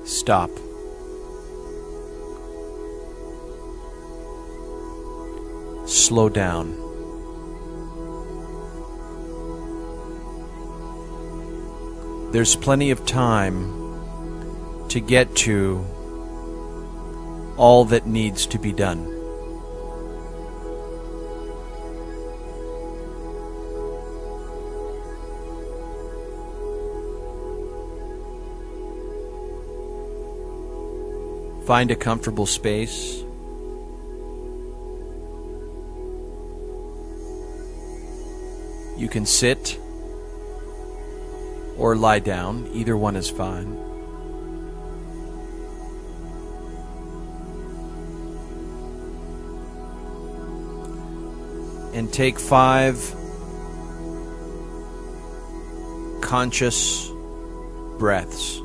Stop. Slow down. There's plenty of time to get to all that needs to be done. Find a comfortable space. You can sit or lie down. Either one is fine. And take 5 conscious breaths.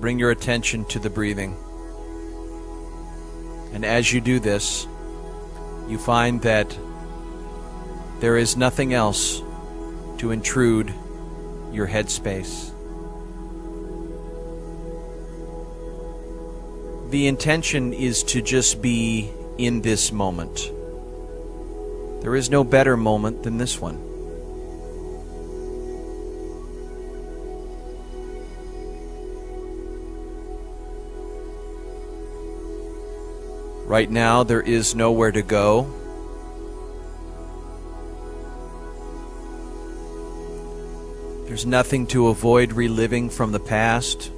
Bring your attention to the breathing. And as you do this, you find that there is nothing else to intrude your headspace. The intention is to just be in this moment. There is no better moment than this one. Right now, there is nowhere to go. There's nothing to avoid reliving from the past.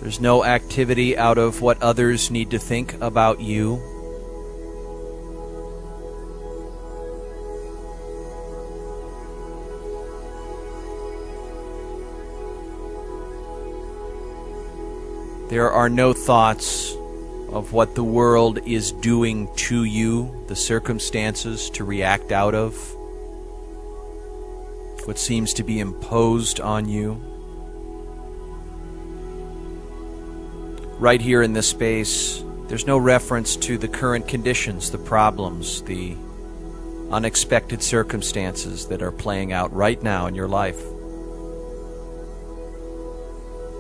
There's no activity out of what others need to think about you. There are no thoughts of what the world is doing to you, the circumstances to react out of, what seems to be imposed on you. Right here in this space, there's no reference to the current conditions, the problems, the unexpected circumstances that are playing out right now in your life.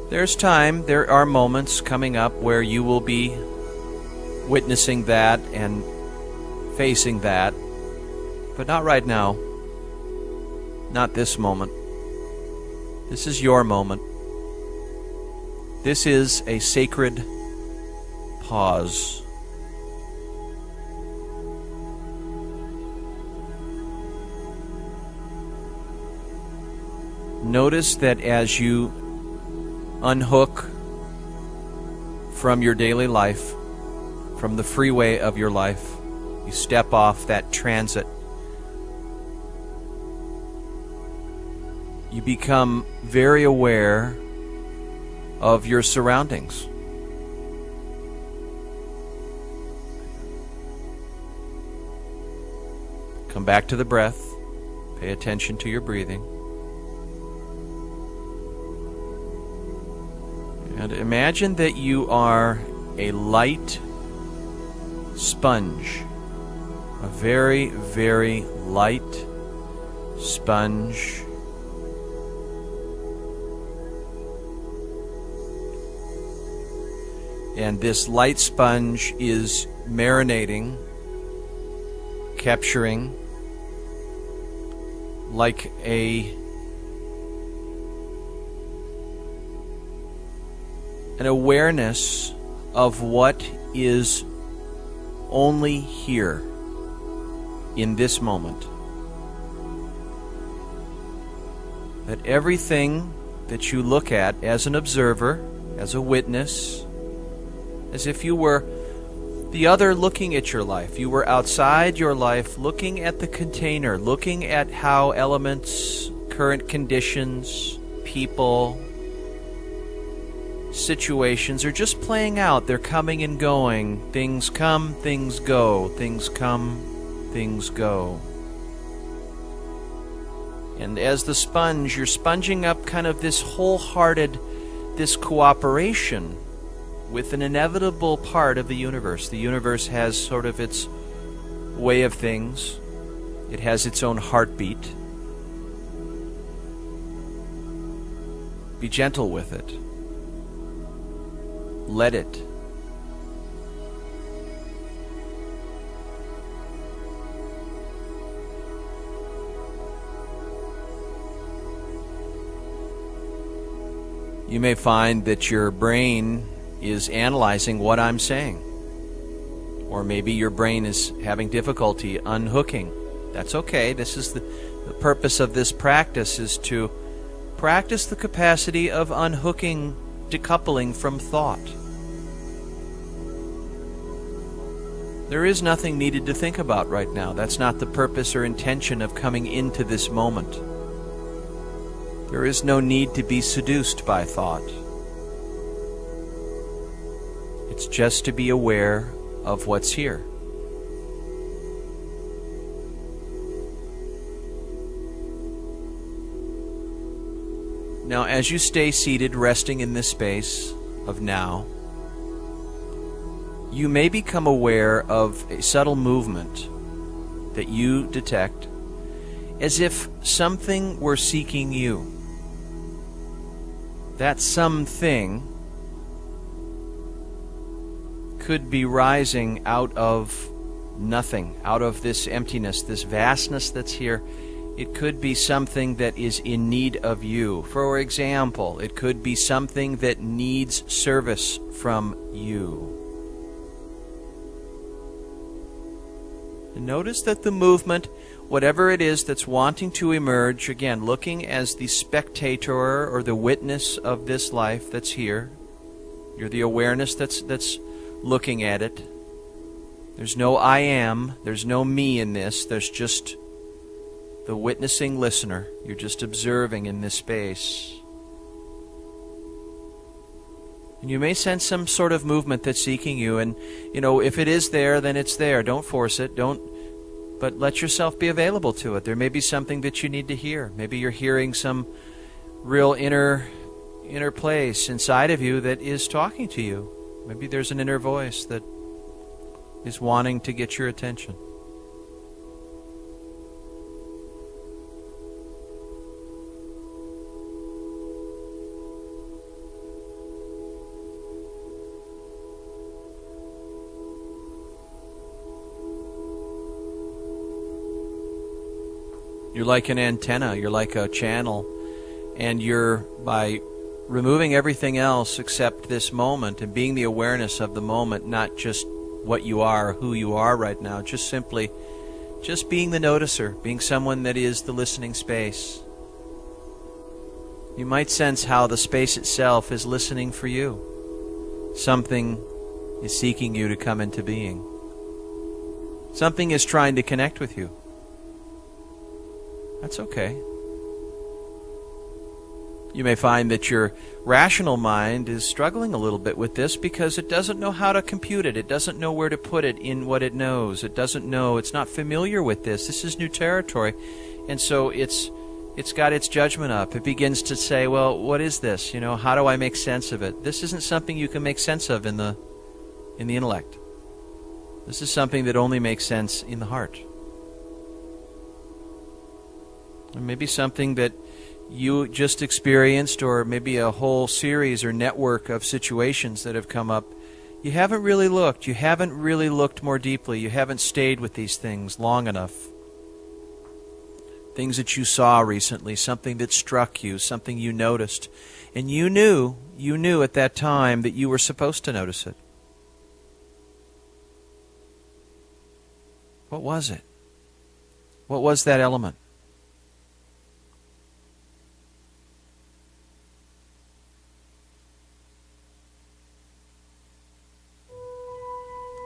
There's time, there are moments coming up where you will be witnessing that and facing that, but not right now. Not this moment. This is your moment. This is a sacred pause. Notice that as you unhook from your daily life, from the freeway of your life, you step off that transit. You become very aware of your surroundings. Come back to the breath. Pay attention to your breathing. And imagine that you are a light sponge, a very, very light sponge. And this light sponge is marinating, capturing like an awareness of what is only here in this moment. That everything that you look at as an observer, as a witness, as if you were the other looking at your life, you were outside your life looking at the container, looking at how elements, current conditions, people, situations are just playing out. They're coming and going. Things come, things go. Things come, things go. And as the sponge, you're sponging up kind of this wholehearted, this cooperation with an inevitable part of the universe. The universe has sort of its way of things. It has its own heartbeat. Be gentle with it. Let it. You may find that your brain is analyzing what I'm saying. Or maybe your brain is having difficulty unhooking. That's okay. This is the purpose of this practice, is to practice the capacity of unhooking, decoupling from thought. There is nothing needed to think about right now. That's not the purpose or intention of coming into this moment. There is no need to be seduced by thought. It's just to be aware of what's here. Now, as you stay seated, resting in this space of now, you may become aware of a subtle movement that you detect, as if something were seeking you. That something could be rising out of nothing, out of this emptiness, this vastness that's here. It could be something that is in need of you. For example, it could be something that needs service from you. And notice that the movement, whatever it is that's wanting to emerge, again, looking as the spectator or the witness of this life that's here. You're the awareness that's looking at it. There's no I am, there's no me in this, there's just the witnessing listener. You're just observing in this space. And you may sense some sort of movement that's seeking you, and if it is there, then it's there. Don't force it. But let yourself be available to it. There may be something that you need to hear. Maybe you're hearing some real inner place inside of you that is talking to you. Maybe there's an inner voice that is wanting to get your attention. You're like an antenna, you're like a channel, and by removing everything else except this moment and being the awareness of the moment, not just what you are, who you are right now, just being the noticer, being someone that is the listening space. You might sense how the space itself is listening for you. Something is seeking you to come into being. Something is trying to connect with you. That's okay. You may find that your rational mind is struggling a little bit with this because it doesn't know how to compute it. It doesn't know where to put it in what it knows. It doesn't know. It's not familiar with this. This is new territory. And so it's got its judgment up. It begins to say, well, what is this? How do I make sense of it? This isn't something you can make sense of in the intellect. This is something that only makes sense in the heart. Or maybe something that you just experienced, or maybe a whole series or network of situations that have come up. You haven't really looked. You haven't really looked more deeply. You haven't stayed with these things long enough. Things that you saw recently, something that struck you, something you noticed. And you knew at that time that you were supposed to notice it. What was it? What was that element?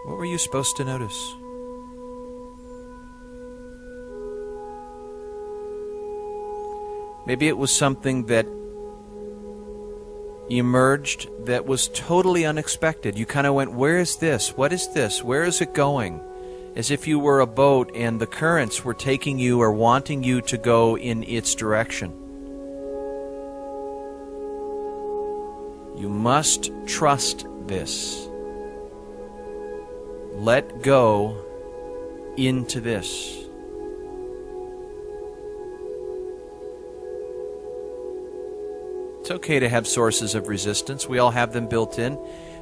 What were you supposed to notice? Maybe it was something that emerged that was totally unexpected. You kind of went, where is this? What is this? Where is it going? as if you were a boat and the currents were taking you or wanting you to go in its direction. You must trust this. Let go into this. It's okay to have sources of resistance. We all have them built in.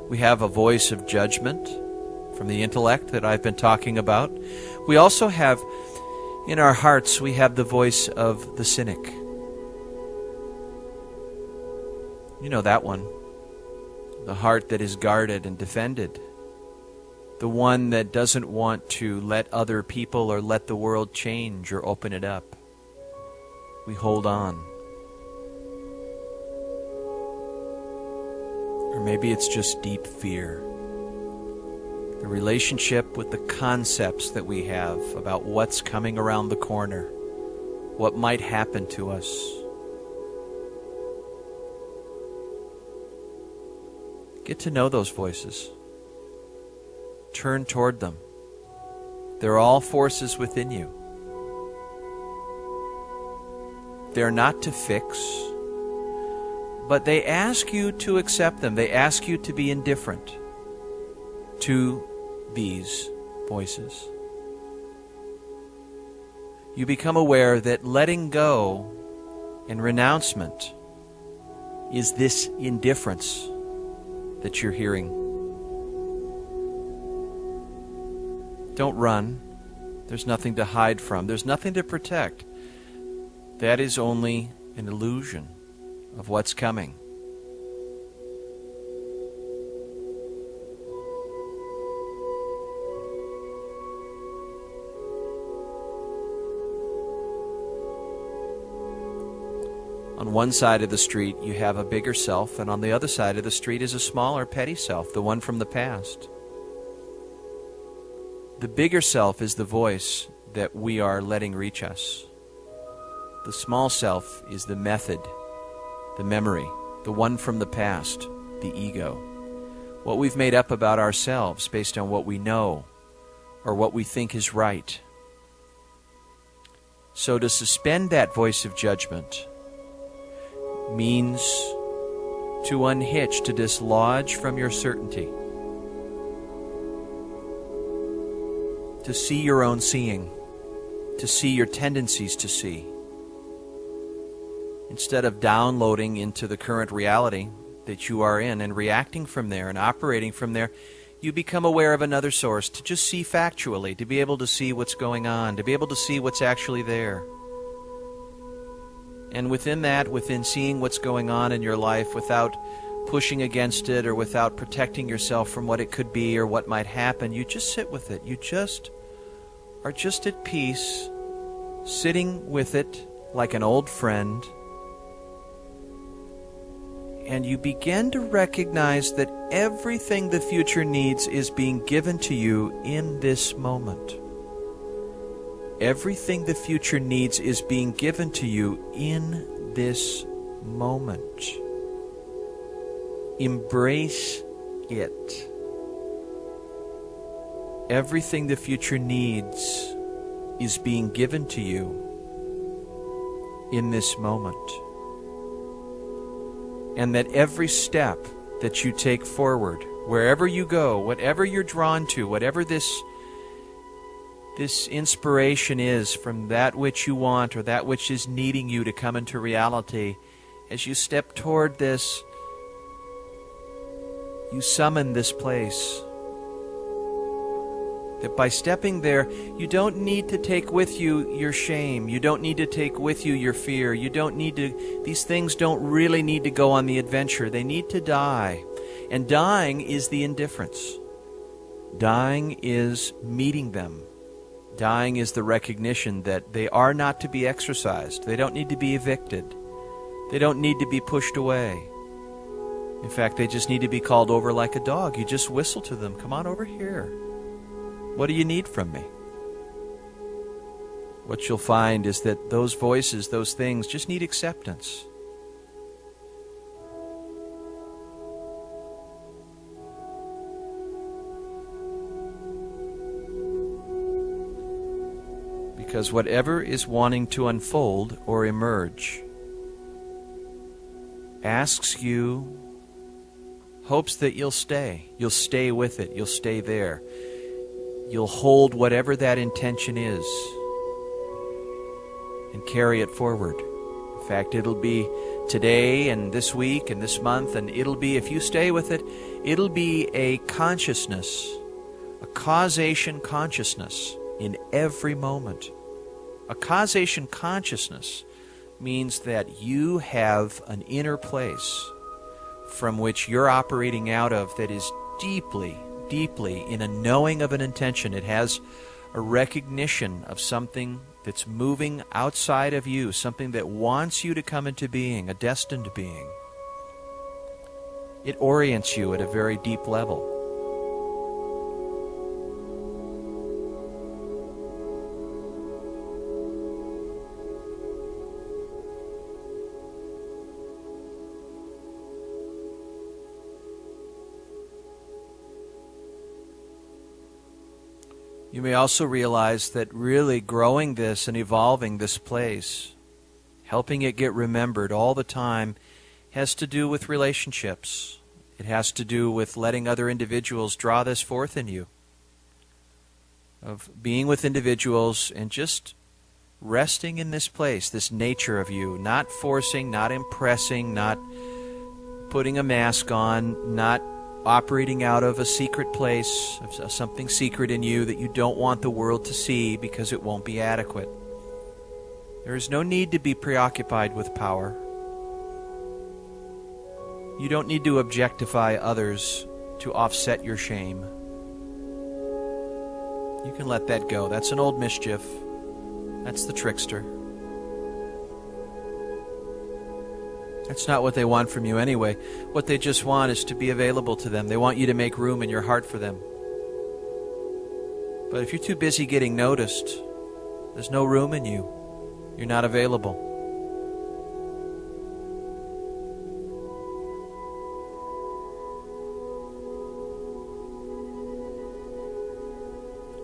We have a voice of judgment from the intellect that I've been talking about. We also have, in our hearts, we have the voice of the cynic. You know that one. The heart that is guarded and defended. The one that doesn't want to let other people or let the world change or open it up. We hold on. Or maybe it's just deep fear. The relationship with the concepts that we have about what's coming around the corner, what might happen to us. Get to know those voices. Turn toward them. They're all forces within you. They're not to fix, but they ask you to accept them. They ask you to be indifferent to these voices. You become aware that letting go and renouncement is this indifference that you're hearing. Don't run. There's nothing to hide from. There's nothing to protect. That is only an illusion of what's coming. On one side of the street, you have a bigger self, and on the other side of the street is a smaller, petty self, the one from the past. The bigger self is the voice that we are letting reach us. The small self is the method, the memory, the one from the past, the ego. What we've made up about ourselves based on what we know or what we think is right. So to suspend that voice of judgment means to unhitch, to dislodge from your certainty. To see your own seeing, to see your tendencies to see. Instead of downloading into the current reality that you are in and reacting from there and operating from there, you become aware of another source to just see factually, to be able to see what's going on, to be able to see what's actually there. And within that, within seeing what's going on in your life without pushing against it or without protecting yourself from what it could be or what might happen, you just sit with it. You just are just at peace, sitting with it like an old friend. And you begin to recognize that everything the future needs is being given to you in this moment. Everything the future needs is being given to you in this moment. Embrace it. Everything the future needs is being given to you in this moment. And that every step that you take forward, wherever you go, whatever you're drawn to, whatever this inspiration is from that which you want or that which is needing you to come into reality, as you step toward this, you summon this place. That by stepping there, you don't need to take with you your shame. You don't need to take with you your fear. These things don't really need to go on the adventure. They need to die. And dying is the indifference. Dying is meeting them. Dying is the recognition that they are not to be exorcised. They don't need to be evicted. They don't need to be pushed away. In fact, they just need to be called over like a dog. You just whistle to them, "Come on over here. What do you need from me?" What you'll find is that those voices, those things, just need acceptance. Because whatever is wanting to unfold or emerge asks you, hopes that you'll stay. You'll stay with it. You'll stay there. You'll hold whatever that intention is and carry it forward. In fact, it'll be today and this week and this month, and it'll be, if you stay with it, it'll be a consciousness, a causation consciousness in every moment. A causation consciousness means that you have an inner place from which you're operating out of that is deeply, deeply in a knowing of an intention. It has a recognition of something that's moving outside of you, something that wants you to come into being, a destined being. It orients you at a very deep level. You may also realize that really growing this and evolving this place, helping it get remembered all the time, has to do with relationships. It has to do with letting other individuals draw this forth in you, of being with individuals and just resting in this place, this nature of you, not forcing, not impressing, not putting a mask on, not operating out of a secret place, of something secret in you that you don't want the world to see because it won't be adequate. There is no need to be preoccupied with power. You don't need to objectify others to offset your shame. You can let that go. That's an old mischief. That's the trickster. That's not what they want from you anyway. What they just want is to be available to them. They want you to make room in your heart for them. But if you're too busy getting noticed, there's no room in you. You're not available.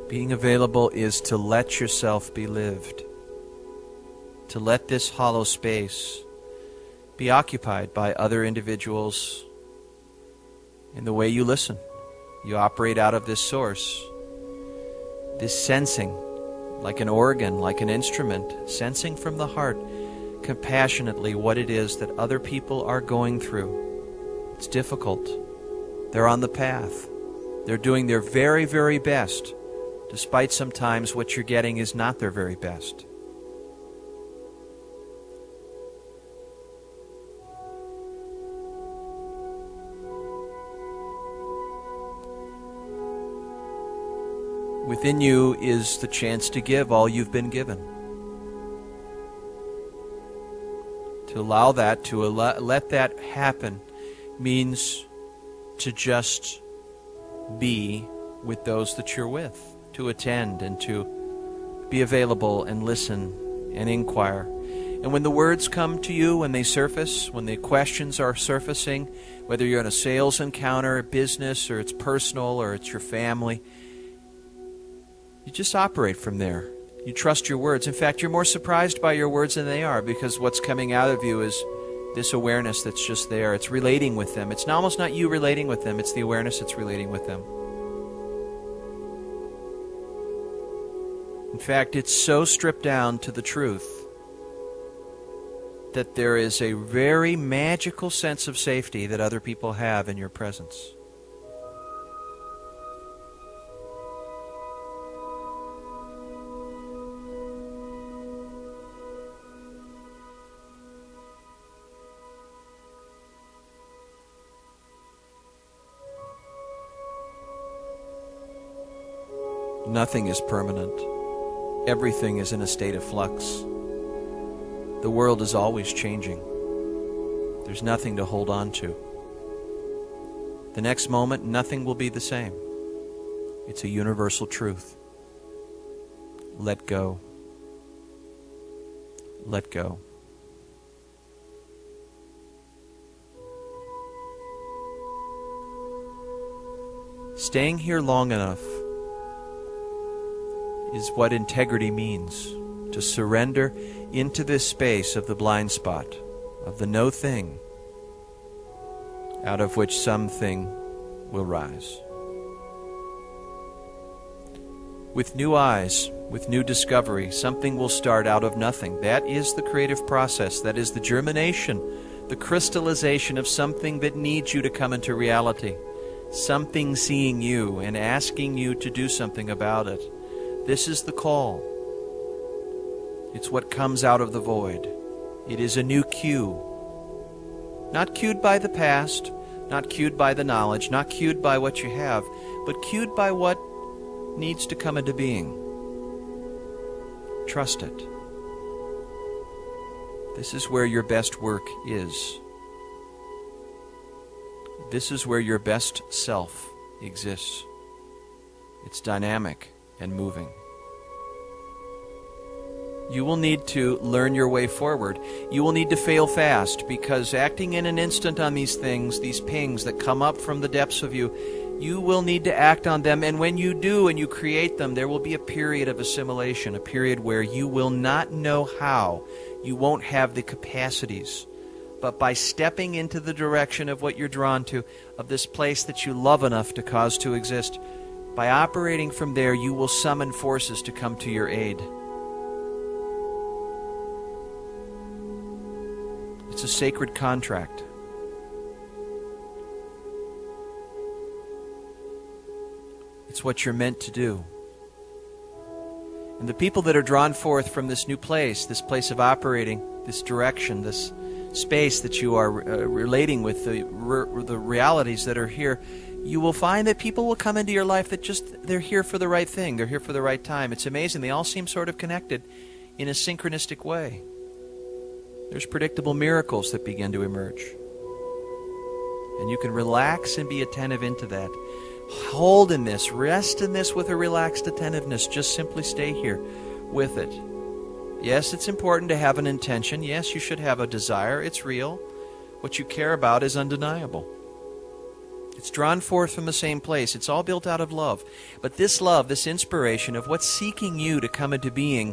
Being available is to let yourself be lived. To let this hollow space be occupied by other individuals in the way you listen. You operate out of this source, this sensing, like an organ, like an instrument, sensing from the heart compassionately what it is that other people are going through. It's difficult. They're on the path. They're doing their very, very best, despite sometimes what you're getting is not their very best. Within you is the chance to give all you've been given. To allow that, to let that happen, means to just be with those that you're with, to attend and to be available and listen and inquire. And when the words come to you, when they surface, when the questions are surfacing, whether you're in a sales encounter, a business, or it's personal, or it's your family, you just operate from there. You trust your words. In fact, you're more surprised by your words than they are, because what's coming out of you is this awareness that's just there. It's relating with them. It's almost not you relating with them. It's the awareness that's relating with them. In fact, it's so stripped down to the truth that there is a very magical sense of safety that other people have in your presence. Nothing is permanent. Everything is in a state of flux. The world is always changing. There's nothing to hold on to. The next moment, nothing will be the same. It's a universal truth. Let go. Let go. Staying here long enough is what integrity means. to surrender into this space of the blind spot, of the no thing, out of which something will rise. With new eyes, with new discovery, something will start out of nothing. That is the creative process. That is the germination, the crystallization of something that needs you to come into reality. Something seeing you and asking you to do something about it. This is the call. It's what comes out of the void. It is a new cue. Not cued by the past, not cued by the knowledge, not cued by what you have, but cued by what needs to come into being. Trust it. This is where your best work is. This is where your best self exists. It's dynamic and moving. You will need to learn your way forward. You will need to fail fast, because acting in an instant on these things, these pings that come up from the depths of you, you will need to act on them. And when you do and you create them, there will be a period of assimilation, a period where you will not know how. You won't have the capacities. But by stepping into the direction of what you're drawn to, of this place that you love enough to cause to exist, by operating from there, you will summon forces to come to your aid. It's a sacred contract. It's what you're meant to do. And the people that are drawn forth from this new place, this place of operating, this direction, this space that you are relating with, the realities that are here, you will find that people will come into your life that they're here for the right thing. They're here for the right time. It's amazing. They all seem sort of connected in a synchronistic way. There's predictable miracles that begin to emerge. And you can relax and be attentive into that. Hold in this, rest in this with a relaxed attentiveness. Just simply stay here with it. Yes, it's important to have an intention. Yes, you should have a desire. It's real. What you care about is undeniable. It's drawn forth from the same place. It's all built out of love. But this love, this inspiration of what's seeking you to come into being,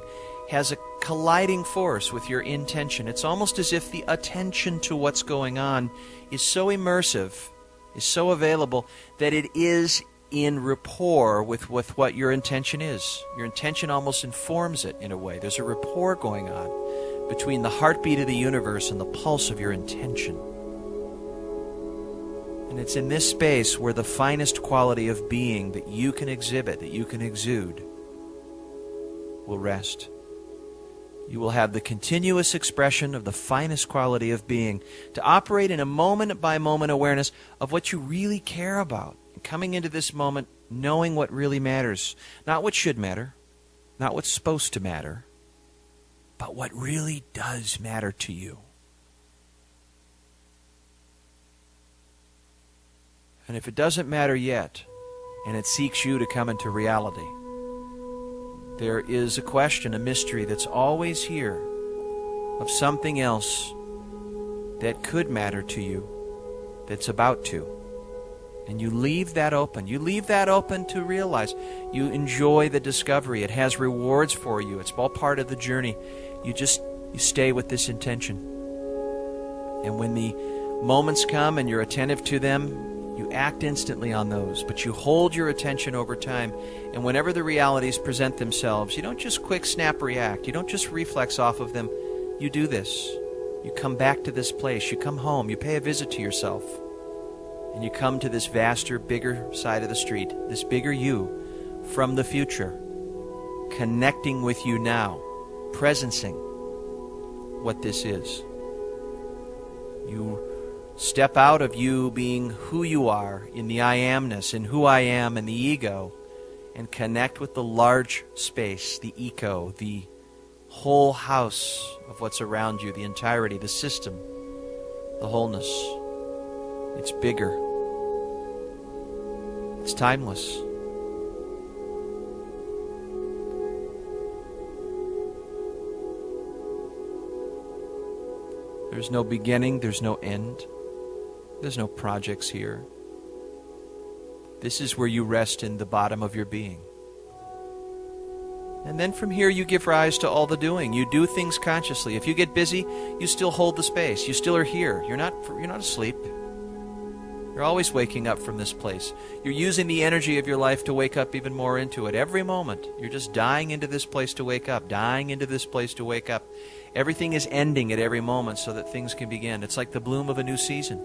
has a colliding force with your intention. It's almost as if the attention to what's going on is so immersive, is so available, that it is in rapport with what your intention is. Your intention almost informs it in a way. There's a rapport going on between the heartbeat of the universe and the pulse of your intention. And it's in this space where the finest quality of being that you can exhibit, that you can exude, will rest. You will have the continuous expression of the finest quality of being, to operate in a moment-by-moment awareness of what you really care about. And coming into this moment, knowing what really matters. Not what should matter, not what's supposed to matter, but what really does matter to you. And if it doesn't matter yet, and it seeks you to come into reality, there is a question, a mystery that's always here of something else that could matter to you, that's about to. And you leave that open. You leave that open to realize. You enjoy the discovery. It has rewards for you. It's all part of the journey. You stay with this intention. And when the moments come and you're attentive to them, you act instantly on those, but you hold your attention over time. And whenever the realities present themselves, you don't just quick snap react. You don't just reflex off of them. You do this. You come back to this place. You come home. You pay a visit to yourself. And you come to this vaster, bigger side of the street, this bigger you from the future, connecting with you now, presencing what this is. You step out of you being who you are in the I amness, in who I am and the ego, and connect with the large space, the eco, the whole house of what's around you, the entirety, the system, the wholeness. It's bigger. It's timeless. There's no beginning, there's no end. There's no projects here. This is where you rest in the bottom of your being. And then from here you give rise to all the doing. You do things consciously. If you get busy, you still hold the space. You still are here. You're not asleep. You're always waking up from this place. You're using the energy of your life to wake up even more into it. Every moment, you're just dying into this place to wake up, dying into this place to wake up. Everything is ending at every moment so that things can begin. It's like the bloom of a new season.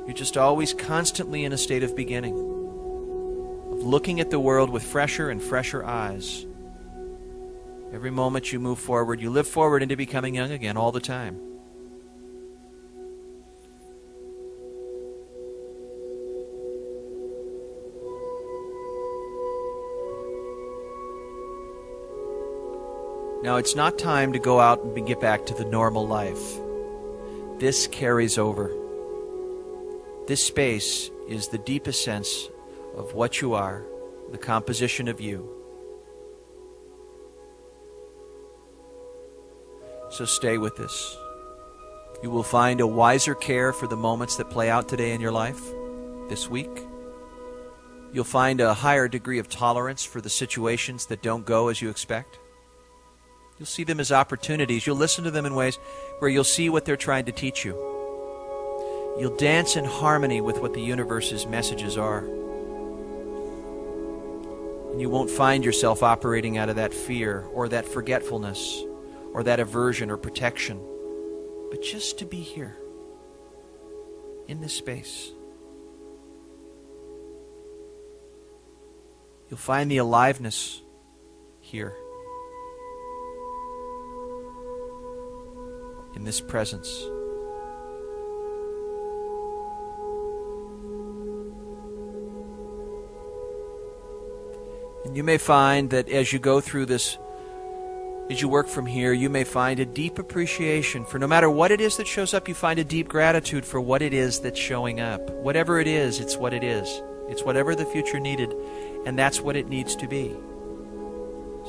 You're just always constantly in a state of beginning, of looking at the world with fresher and fresher eyes. Every moment you move forward, you live forward into becoming young again all the time. Now, it's not time to go out and get back to the normal life. This carries over. This space is the deepest sense of what you are, the composition of you. So stay with this. You will find a wiser care for the moments that play out today in your life, this week. You'll find a higher degree of tolerance for the situations that don't go as you expect. You'll see them as opportunities. You'll listen to them in ways where you'll see what they're trying to teach you. You'll dance in harmony with what the universe's messages are. And you won't find yourself operating out of that fear or that forgetfulness or that aversion or protection, but just to be here in this space. You'll find the aliveness here in this presence. And you may find that as you go through this, as you work from here, you may find a deep appreciation for no matter what it is that shows up, you find a deep gratitude for what it is that's showing up. Whatever it is, it's what it is. It's whatever the future needed, and that's what it needs to be.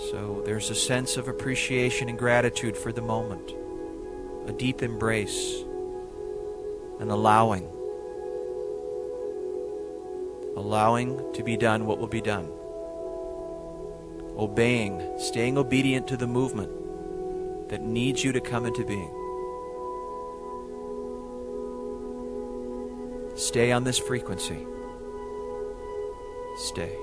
So there's a sense of appreciation and gratitude for the moment. A deep embrace, an allowing to be done what will be done. Obeying, staying obedient to the movement that needs you to come into being. Stay on this frequency. Stay.